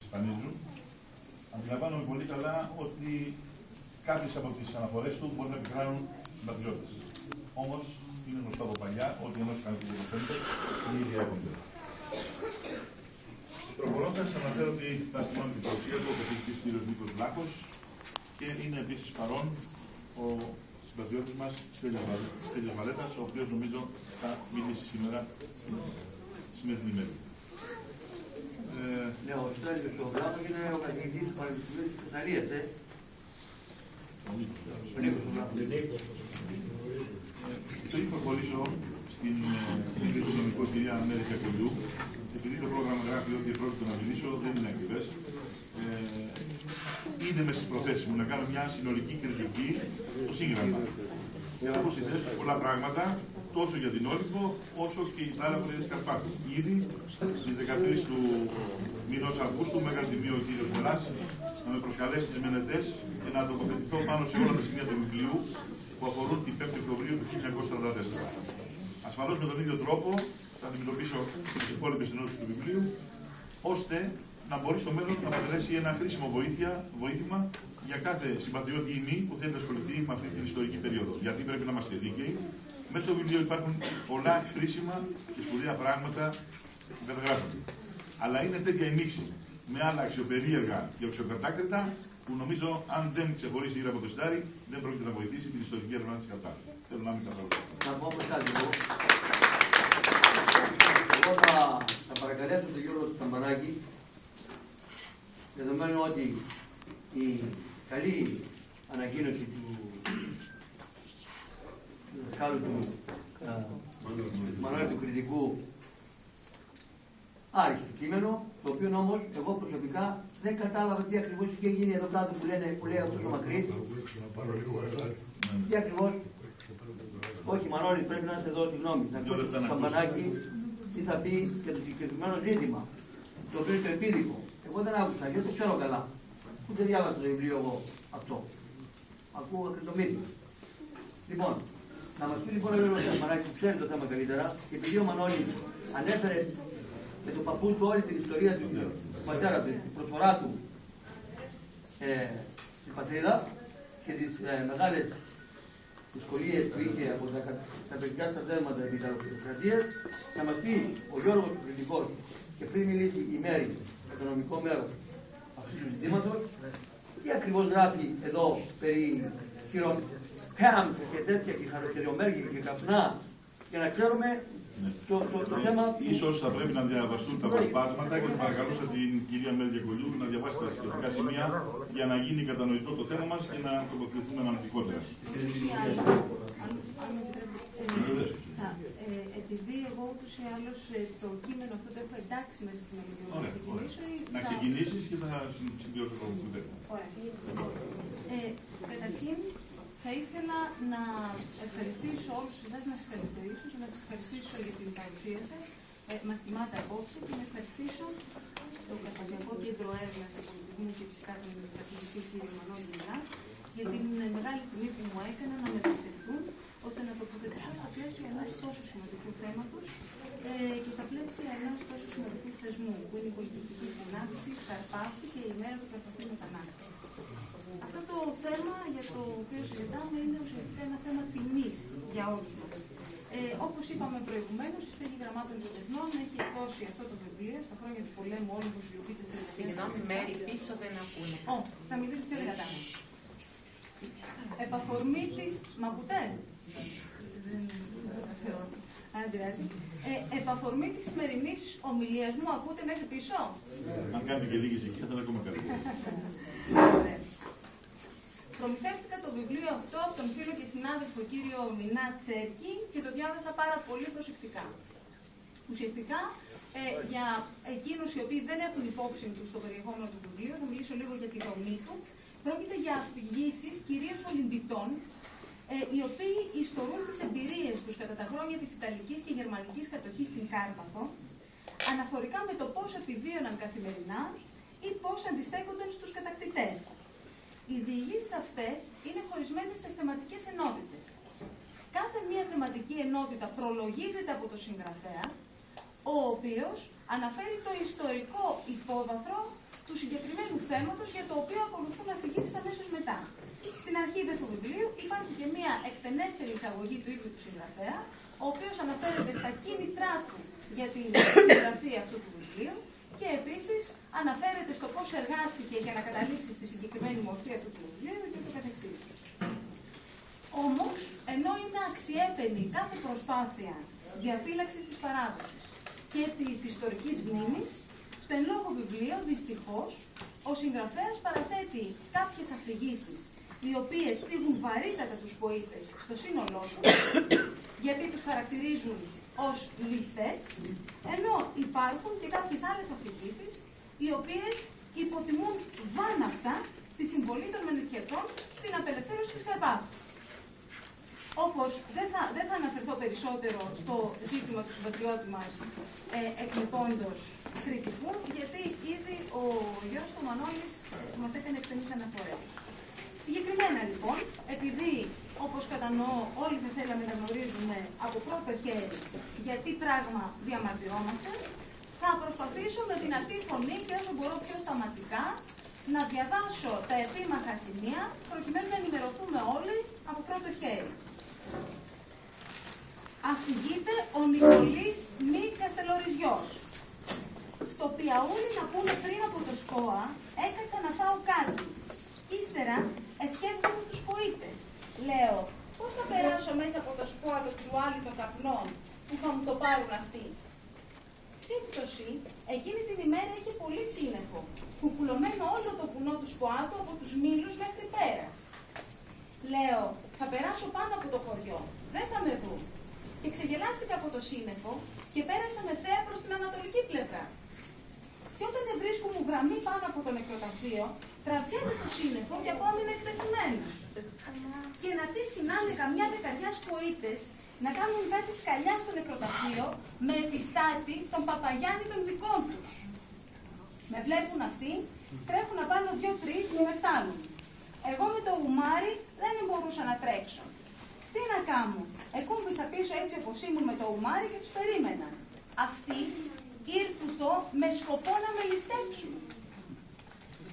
εμφανίζουν, αντιλαμβάνομαι πολύ καλά ότι κάποιες από τις αναφορές του μπορεί να επικράνουν συμπατριώτες. Όμως είναι γνωστό από παλιά ότι ενός κανένα που φαίνεται οι ίδιοι έρχονται. Προχωρώντας, αναφέρω ότι θα αστυνομεί την παρουσία του ο καθηγητής κ. Νίκος Βλάχος και είναι επίσης παρόν ο συμπατριώτης μας Στέλιος Βαλέτας, ο οποίος νομίζω θα μιλήσει σήμερα στην σημερινή ημέρα. Ναι, ο Στέλιος ο Βλάχος είναι ο καθηγητής του Πανεπιστημίου της Θεσσαλίας, Ο Νίκος. Πριν προχωρήσω στην του νομικού κυρία Μέρη Κιακολιού, επειδή το πρόγραμμα γράφει ότι πρόκειται να μιλήσω, δεν είναι ακριβές. Είναι μέσα στις προθέσεις μου να κάνω μια συνολική κριτική στο σύγγραμμα. Για να πω στη θέση πολλά πράγματα, τόσο για την Όλυμπο, όσο και η άλλα που είναι της Καρπάτου. Ήδη στις 13 του μηνός Αυγούστου, με έκανε τιμή ο κ. Μελάς να με προσκαλέσει στις μελετές και να τοποθετηθώ πάνω σε όλα τα σημεία του βιβλίου που αφορούν την 5η Οκτωβρίου του 1944. Ασφαλώς με τον ίδιο τρόπο θα αντιμετωπίσω τις υπόλοιπες ενώσεις του βιβλίου, ώστε να μπορεί στο μέλλον να αποτελέσει ένα χρήσιμο βοήθημα για κάθε συμπατριώτη ή μη που θέλει να ασχοληθεί με αυτή την ιστορική περίοδο. Γιατί πρέπει να είμαστε δίκαιοι. Μέσα στο βιβλίο υπάρχουν πολλά χρήσιμα και σπουδαία πράγματα που καταγράφονται. Αλλά είναι τέτοια η μίξη με άλλα αξιοπερίεργα και αξιοκατάκριτα που νομίζω αν δεν ξεχωρίσει γύρω από το σιτάρι δεν πρόκειται να βοηθήσει την ιστορική έρευνα της Καρπάτου. Θέλω να μην καθόλου. Να πω όμως κάτι. Εγώ θα παρακαλέσω τον Γιώργο Σταμπανάκη, δεδομένου ότι η καλή ανακοίνωση του δασκάλου του Μανώλη του Κρητικού άρχισε το κείμενο, το οποίο όμως εγώ προσωπικά δεν κατάλαβα τι ακριβώς είχε γίνει εδώ κάτω που λέει αυτός ο Μακρύς. Τι ακριβώς. Όχι, Μανώλη, πρέπει να είστε εδώ τη γνώμη. Να ακούσει το Σταμπανάκη τι θα πει για το συγκεκριμένο ζήτημα, το οποίο είναι το επίδικο. Εγώ δεν άκουσα, γιατί το ξέρω καλά. Ούτε διάβασα το βιβλίο εγώ αυτό. Ακούω ακριτομύθι. Λοιπόν, να μας πει λοιπόν ο Σταμπανάκη που ξέρει το θέμα καλύτερα, και επειδή ο Μανώλης ανέφερε με τον παππού του όλη την ιστορία του πατέρα του, την προσφορά του στην πατρίδα και τις μεγάλες δυσκολίες που είχε από τα παιδικά στρατεύματα της Ιταλοκρατίας, να μας πει ο Γιώργος ο Κρητικός και πριν μιλήσει η Μέρη με το νομικό μέρος αυτού του ζητήματος, τι ακριβώς γράφει εδώ περί χειροκάμψη και τέτοια και χαροκαιριομέργη και καπνά, για να ξέρουμε το θέμα. Ίσως θα πρέπει να διαβαστούν τα αποσπάσματα και θα παρακαλούσα την κυρία Μέρη Κιακολιού να διαβάσει τα σχετικά σημεία για να γίνει κατανοητό το θέμα μας και να τοποθετηθούμε αναλυτικότερα. Επειδή εγώ ούτως ή άλλως το κείμενο αυτό το έχω εντάξει μέσα στην μελωδία, να ξεκινήσω ή να ξεκινήσεις και θα συμπληρώσω το θέμα. Ωραία. Καταρχήν, θα ήθελα να ευχαριστήσω όλους εσάς, να σας ευχαριστήσω και να σας ευχαριστήσω για την παρουσία σας. Μας τιμάτε απόψε και να ευχαριστήσω το Καρπαθιακό Κέντρο Έρευνας του Πολιτισμού και φυσικά τον καθηγητή κ. Μανώλη Μιλά για την μεγάλη τιμή που μου έκανα να με επισκεφτούν ώστε να τοποθετηθώ στα πλαίσια ενός τόσο σημαντικού θέματος και στα πλαίσια ενός τόσο σημαντικού θεσμού που είναι η πολιτιστική συνάντηση Καρπάθη και η ημέρα του Καρπαθίου μετανάστη. Αυτό το θέμα για το οποίο συζητάμε είναι ουσιαστικά ένα θέμα τιμής για όλους μας. Όπως είπαμε προηγουμένως, η Στέγη Γραμμάτων των Τεχνών έχει εκδώσει αυτό το βιβλίο στα χρόνια του πολέμου όλων που συλλογείται στις τελευταίες. Συγγνώμη, Μέρη, πίσω δεν ακούνε. Θα μιλήσω πιο δυνατά. Επαφορμή της. Μ' ακούτε? Αν πειράζει. Επαφορμή της σημερινής ομιλίας μου, ακούτε μέχρι πίσω? Αν κάνετε και λίγη ησυχία θα είναι ακόμα καλύτερα. Προμηθεύτηκα το βιβλίο αυτό από τον φίλο και συνάδελφο κύριο Μινά Τσέρκη και το διάβασα πάρα πολύ προσεκτικά. Ουσιαστικά, για εκείνους οι οποίοι δεν έχουν υπόψη τους στο περιεχόμενο του βιβλίου, θα μιλήσω λίγο για τη δομή του. Πρόκειται για αφηγήσεις κυρίως Ολυμπιτών, οι οποίοι ιστορούν τις εμπειρίες τους κατά τα χρόνια της Ιταλικής και Γερμανικής κατοχής στην Κάρπαθο, αναφορικά με το πώς επιβίωναν καθημερινά ή πώς αντιστέκονταν στους κατακτητές. Οι διηγήσεις αυτές είναι χωρισμένες σε θεματικές ενότητες. Κάθε μία θεματική ενότητα προλογίζεται από το συγγραφέα, ο οποίος αναφέρει το ιστορικό υπόβαθρο του συγκεκριμένου θέματος για το οποίο ακολουθούν αφηγήσεις αμέσως μετά. Στην αρχή του βιβλίου υπάρχει και μία εκτενέστερη εισαγωγή του ίδιου του συγγραφέα, ο οποίος αναφέρεται στα κίνητρά του για την συγγραφή αυτού του βιβλίου και επίσης αναφέρεται στο πώς εργάστηκε για να καταλήξει στη συγκεκριμένη μορφή αυτού του βιβλίου και το καθεξής. Όμως, ενώ είναι αξιέπαινη κάθε προσπάθεια διαφύλαξης της παράδοσης και της ιστορικής μνήμης, στο εν λόγω βιβλίο, δυστυχώς, ο συγγραφέας παραθέτει κάποιες αφηγήσεις οι οποίες θίγουν βαρύτατα τους ποίτες στο σύνολό τους, γιατί τους χαρακτηρίζουν ως ληστές, ενώ υπάρχουν και κάποιες άλλες αφηγήσεις οι οποίες υποτιμούν βάναυσα τη συμβολή των μενετιακών στην απελευθέρωση της Καρπάθου. Όπως δεν θα αναφερθώ περισσότερο στο ζήτημα του συμπατριώτη μας εκκληπώντος κριτικού, γιατί ήδη ο Γιώργος Μανώλης μας έκανε εκτενείς αναφορές. Συγκεκριμένα λοιπόν, επειδή όπως κατανοώ όλοι θα θέλαμε να γνωρίζουμε από πρώτο χέρι για τι πράγμα διαμαρτυρόμαστε, θα προσπαθήσω με δυνατή φωνή και όσο μπορώ πιο σταματικά να διαβάσω τα επίμαχα σημεία προκειμένου να ενημερωθούμε όλοι από πρώτο χέρι. Αφηγείται ο Νικολής μη Καστελοριζιός. Στο πιαούλι να πούνε πριν από το ΣΚΟΑ, έκατσα να φάω κάτι. Ύστερα εσκέφτομαι τους ποίτες. Λέω, πώς θα περάσω μέσα από το ΣΚΟΑ το τσουάλι των καπνών που θα μου το πάρουν αυτοί. Σύμπτωση, εκείνη την ημέρα είχε πολύ σύννεφο, κουκουλωμένο όλο το βουνό του ΣΚΟΑΤΟ από τους Μήλους μέχρι πέρα. Λέω, θα περάσω πάνω από το χωριό, δεν θα με δουν. Και ξεγελάστηκα από το σύννεφο και πέρασα με θέα προς την ανατολική πλευρά. Και όταν βρίσκω μου γραμμή πάνω από το νεκροταφείο, τραβιέται το σύννεφο και απόμεινε εκτεθειμένο. Και να τύχει να είναι καμιά δεκαριά ποίτες να κάνουν κάτι σκαλιά στο νεκροταφείο με επιστάτη τον Παπαγιάννη των δικών τους. Με βλέπουν αυτοί, τρέχουν να πάνω 2-3 και με φτάνουν. Εγώ με το ουμάρι δεν μπορούσα να τρέξω. Τι να κάνω, εκούμπησα πίσω έτσι όπως ήμουν με το ουμάρι και τους περίμενα. Αυτοί ήρθουτο με σκοπό να με ληστέψουν.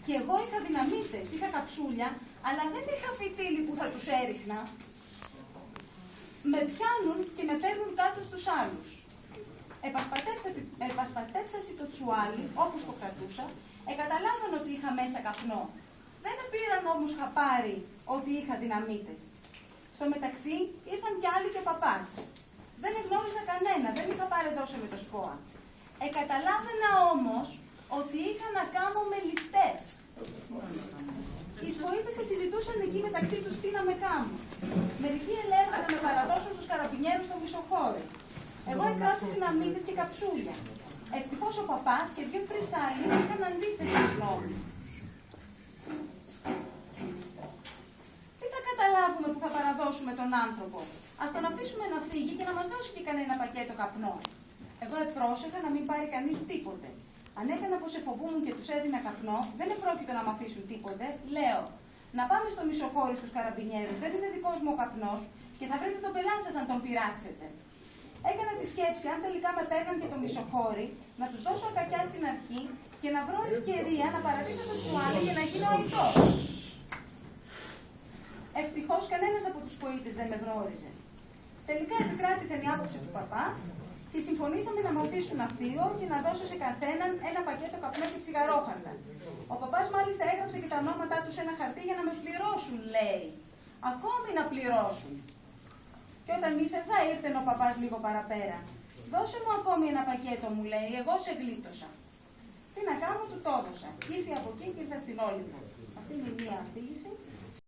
Και εγώ είχα δυναμίτες, είχα καψούλια, αλλά δεν είχα φυτίλι που θα τους έριχνα. Με πιάνουν και με παίρνουν κάτω στους άλλους. Επασπατέψασι το τσουάλι, όπως το κρατούσα, καταλάβαν ότι είχα μέσα καπνό. Δεν πήραν όμως χαπάρι ότι είχα δυναμίτες. Στο μεταξύ ήρθαν κι άλλοι και ο παπάς. Δεν εγνώριζα κανένα, δεν είχα πάρει δώσει με το ΣΚΟΑ. Καταλάβαινα όμως ότι είχα να κάνω με ληστές. Οι σποίτες συζητούσαν εκεί μεταξύ τους τι να με κάνουν. Μερικοί ελέγχαν να με παραδώσουν στους καραμπινιέρους στο μισοχώρι. Εγώ εκράτησα δυναμίτες και καψούλια. Ευτυχώς ο παπάς και 2-3 άλλοι είχαν αντίθεση γνώμη. Τι θα καταλάβουμε που θα παραδώσουμε τον άνθρωπο? Ας τον αφήσουμε να φύγει και να μας δώσει και κανένα πακέτο καπνό. Εγώ επρόσεχα να μην πάρει κανείς τίποτε. Αν έκανα πως εφοβούμουν και τους έδινα καπνό, δεν επρόκειτο να μ' αφήσουν τίποτε. Λέω, να πάμε στο μισοχώρι στους καραμπινιέρους, δεν είναι δικός μου ο καπνός και θα βρείτε τον πελάτη σας αν τον πειράξετε. Έκανα τη σκέψη, αν τελικά με παίρναν και το μισοχώρι, να τους δώσω κακιά στην αρχή και να βρω ευκαιρία να παρατήσω το τσουάλι για να γίνω αητός. Ευτυχώς κανένας από τους ποίτες δεν με γνώριζε. Τελικά επικράτησε η άποψη του παπά και συμφωνήσαμε να με αφήσουν να φύγω και να δώσω σε καθέναν ένα πακέτο καπνό και τσιγαρόχαρτα. Ο παπάς μάλιστα έγραψε και τα ονόματά του σε ένα χαρτί για να με πληρώσουν, λέει. Ακόμη να πληρώσουν. Και όταν ήρθα, ήρθε ο παπάς λίγο παραπέρα. Δώσε μου ακόμη ένα πακέτο, μου λέει, εγώ σε γλίτωσα. Τι να κάνω, του το έδωσα. Ήρθε από εκεί και ήρθα στην Όλυμπο. Αυτή είναι η μία αφήγηση.